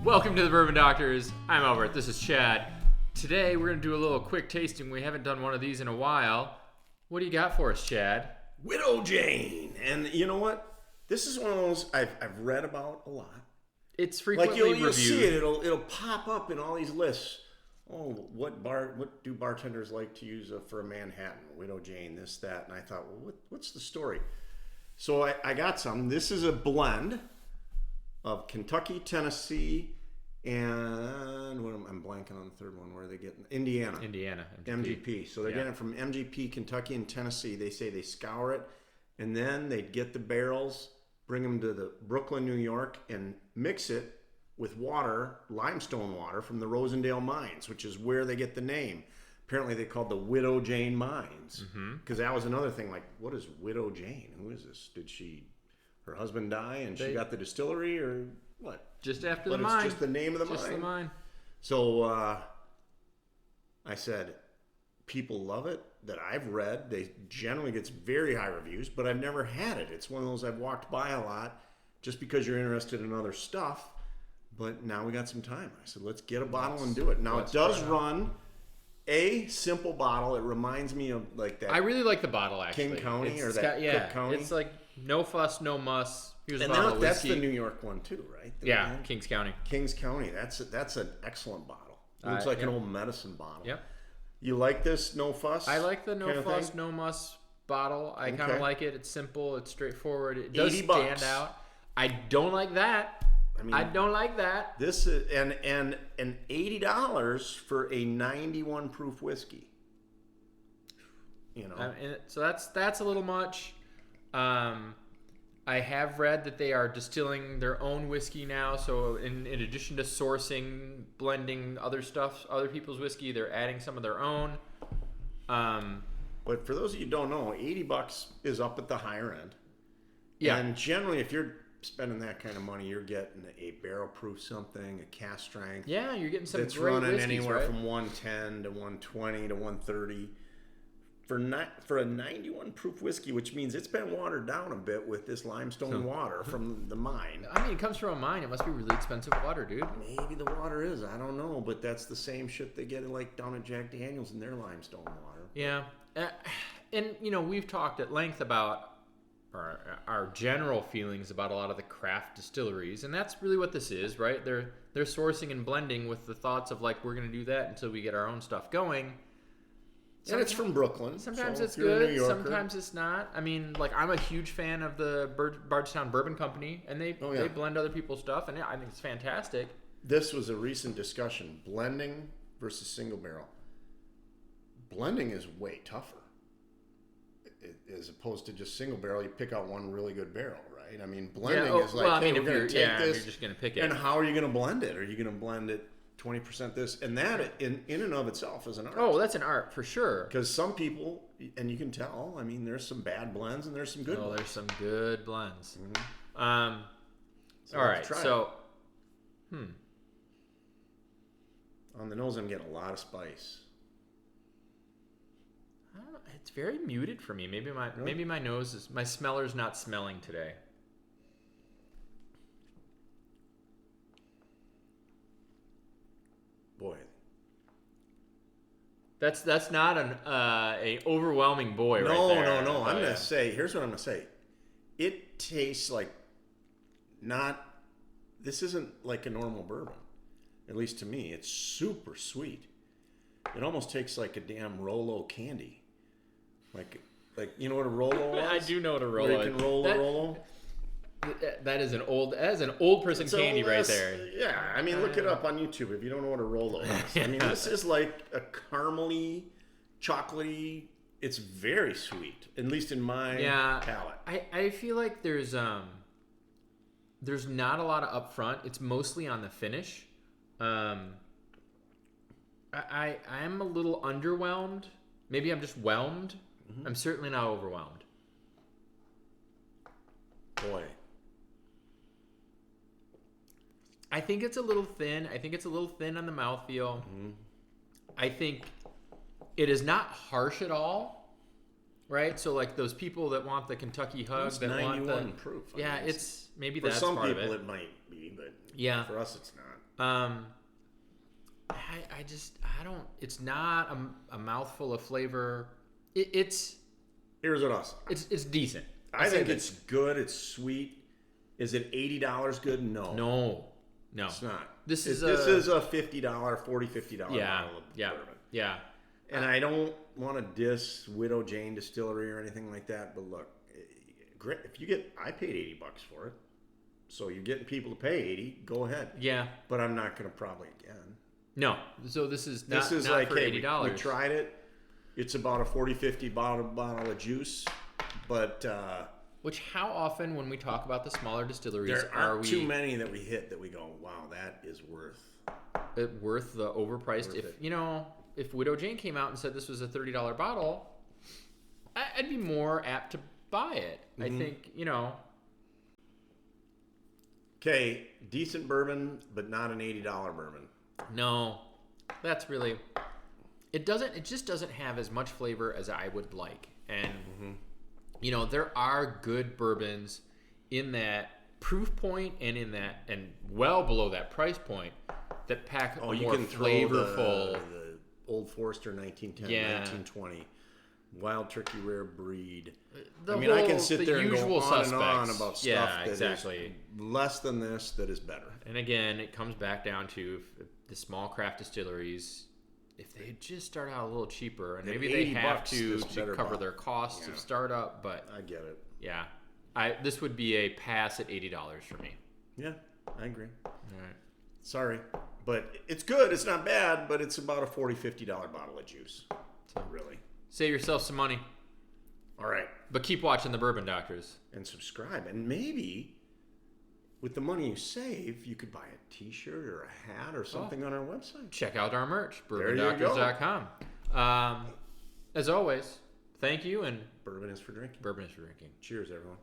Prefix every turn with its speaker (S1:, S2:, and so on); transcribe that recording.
S1: Welcome to the Bourbon Doctors. I'm Albert. This is Chad. Today we're going to do a little quick tasting. We haven't done one of these in a while. What do you got for us, Chad?
S2: Widow Jane. And you know what? This is one of those I've read about a lot.
S1: It's frequently reviewed.
S2: You'll see it. It'll pop up in all these lists. Oh, what do bartenders like to use for a Manhattan? Widow Jane, this, that. And I thought, well, what's the story? So I got some. This is a blend of Kentucky, Tennessee, and I'm blanking on the third one. Where are they getting? Indiana, MGP. So they're getting it from MGP, Kentucky, and Tennessee. They say they scour it, and then they'd get the barrels, bring them to the Brooklyn, New York, and mix it with water, limestone water from the Rosendale mines, which is where they get the name. Apparently, they called the Widow Jane mines because that was another thing. Like, what is Widow Jane? Who is this? Did her husband die and she got the distillery, or what?
S1: Just after
S2: the
S1: mine.
S2: It's just the name of the mine.
S1: Just the mine.
S2: So I said, people love it. That I've read, they generally gets very high reviews, but I've never had it. It's one of those I've walked by a lot, just because you're interested in other stuff. But now we got some time. I said, let's get a bottle and do it. Now it does run a simple bottle. It reminds me of like that.
S1: I really like the bottle actually.
S2: King County
S1: Cook
S2: County.
S1: It's like no fuss, no muss. Here's a
S2: and
S1: bottle of
S2: that's
S1: whiskey.
S2: the New York one too, right?
S1: Kings County.
S2: Kings County. That's an excellent bottle. It looks like an old medicine bottle.
S1: Yep.
S2: You like this no fuss?
S1: I like the no fuss, no muss bottle. I kind of like it. It's simple. It's straightforward. It does stand out. I don't like that. I don't like that.
S2: This is and $80 for a 91 proof whiskey. You know,
S1: so that's a little much. I have read that they are distilling their own whiskey now. So in addition to sourcing, blending other stuff, other people's whiskey, they're adding some of their own.
S2: But for those of you who don't know, $80 is up at the higher end.
S1: Yeah.
S2: And generally, if you're spending that kind of money, you're getting a barrel proof something, a cask strength.
S1: Yeah, you're getting some
S2: that's
S1: great
S2: running
S1: whiskeys,
S2: anywhere
S1: right?
S2: from 110 to 120 to 130. For a 91 proof whiskey, which means it's been watered down a bit with this limestone water from the mine.
S1: I mean, it comes from a mine. It must be really expensive water, dude.
S2: Maybe the water is. I don't know, but that's the same shit they get like down at Jack Daniels in their limestone water.
S1: Yeah, and we've talked at length about our general feelings about a lot of the craft distilleries, and that's really what this is, right? They're sourcing and blending with the thoughts of like, we're going to do that until we get our own stuff going.
S2: And it's from Brooklyn.
S1: Sometimes it's good, sometimes it's not. I mean, like, I'm a huge fan of the Bardstown Bourbon Company, and they blend other people's stuff, and I think it's fantastic.
S2: This was a recent discussion, blending versus single barrel. Blending is way tougher. As opposed to just single barrel, you pick out one really good barrel, right? I mean, blending is like, hey, we're going to take this,
S1: you're just going to pick it.
S2: And how are you going to blend it? Are you going to blend it 20% this? And that, in and of itself, is an art.
S1: Oh, that's an art, for sure.
S2: Because some people, and you can tell, I mean, there's some bad blends and there's some good blends.
S1: There's some good blends.
S2: Mm-hmm.
S1: All right, so...
S2: On the nose, I'm getting a lot of spice.
S1: I don't know. It's very muted for me. Maybe my nose is, my smeller's not smelling today.
S2: Boy,
S1: that's not a overwhelming boy right there.
S2: No. I'm gonna say, here's what I'm gonna say. It tastes like this isn't like a normal bourbon. At least to me, it's super sweet. It almost tastes like a damn Rolo candy. Like you know what a Rolo is?
S1: I do know what a Rolo is.
S2: Where you can roll a Rolo.
S1: That is an old person candy right there.
S2: Yeah, I mean, look it up on YouTube if you don't know what a Rolo is. I mean, this is like a caramely, chocolatey. It's very sweet, at least in my palate.
S1: I feel like there's not a lot of upfront. It's mostly on the finish. I am a little underwhelmed. Maybe I'm just whelmed. Mm-hmm. I'm certainly not overwhelmed.
S2: Boy.
S1: I think it's a little thin. I think it's a little thin on the mouthfeel. Mm-hmm. I think it is not harsh at all. right? So like those people that want the Kentucky hug,
S2: It's
S1: that want
S2: 91
S1: the
S2: proof. I
S1: yeah,
S2: mean,
S1: it's maybe
S2: for
S1: that's
S2: some
S1: part
S2: people
S1: of
S2: it might be, but
S1: Yeah.
S2: for us it's not.
S1: I don't. It's not a mouthful of flavor. It's
S2: Here's what else.
S1: it's decent.
S2: I think it's good. It's sweet. Is it $80 good? No.
S1: No,
S2: It's not.
S1: This is
S2: this is a $50, $50 bottle of bourbon.
S1: Yeah.
S2: And I don't want to diss Widow Jane Distillery or anything like that, but look, if you get, I paid $80 for it, so you're getting people to pay 80. Go ahead.
S1: Yeah.
S2: But I'm not going to probably again.
S1: No. So this is not
S2: like,
S1: for
S2: hey,
S1: $80.
S2: we tried it. It's about a 40-50 bottle of juice, but
S1: Which, how often when we talk about the smaller distilleries
S2: there
S1: are
S2: aren't
S1: we
S2: too many that we hit that we go, wow, that is worth
S1: the overpriced?
S2: Worth it.
S1: If Widow Jane came out and said this was a $30 bottle, I'd be more apt to buy it. I think,
S2: Okay, decent bourbon, but not an $80 bourbon.
S1: No, that's really, it just doesn't have as much flavor as I would like. And, there are good bourbons in that proof point and in that, and well below that price point that pack a
S2: you
S1: more
S2: can throw
S1: flavorful.
S2: the Old Forester 1910,
S1: Yeah.
S2: 1920, Wild Turkey Rare Breed.
S1: The
S2: I can
S1: whole-
S2: sit
S1: the
S2: there and go
S1: usual
S2: on and on
S1: suspects.
S2: about stuff
S1: Yeah,
S2: that
S1: exactly.
S2: is less than this that is better.
S1: And again, it comes back down to if the small craft distilleries, if they just start out a little cheaper, and
S2: At
S1: maybe they have
S2: $80,
S1: to
S2: this better
S1: cover
S2: buy.
S1: their costs
S2: Yeah.
S1: of startup, but
S2: I get it.
S1: yeah, this would be a pass at $80 for me.
S2: Yeah, I agree.
S1: All right.
S2: Sorry. But it's good. It's not bad, but it's about a $40-50 bottle of juice. So really.
S1: Save yourself some money,
S2: All right.
S1: but keep watching the Bourbon Doctors.
S2: And subscribe. And maybe with the money you save, you could buy a t-shirt or a hat or something on our website.
S1: Check out our merch,
S2: There you go.
S1: bourbondoctors.com. As always, thank you, and
S2: Bourbon is for drinking.
S1: bourbon is for drinking.
S2: Cheers, everyone.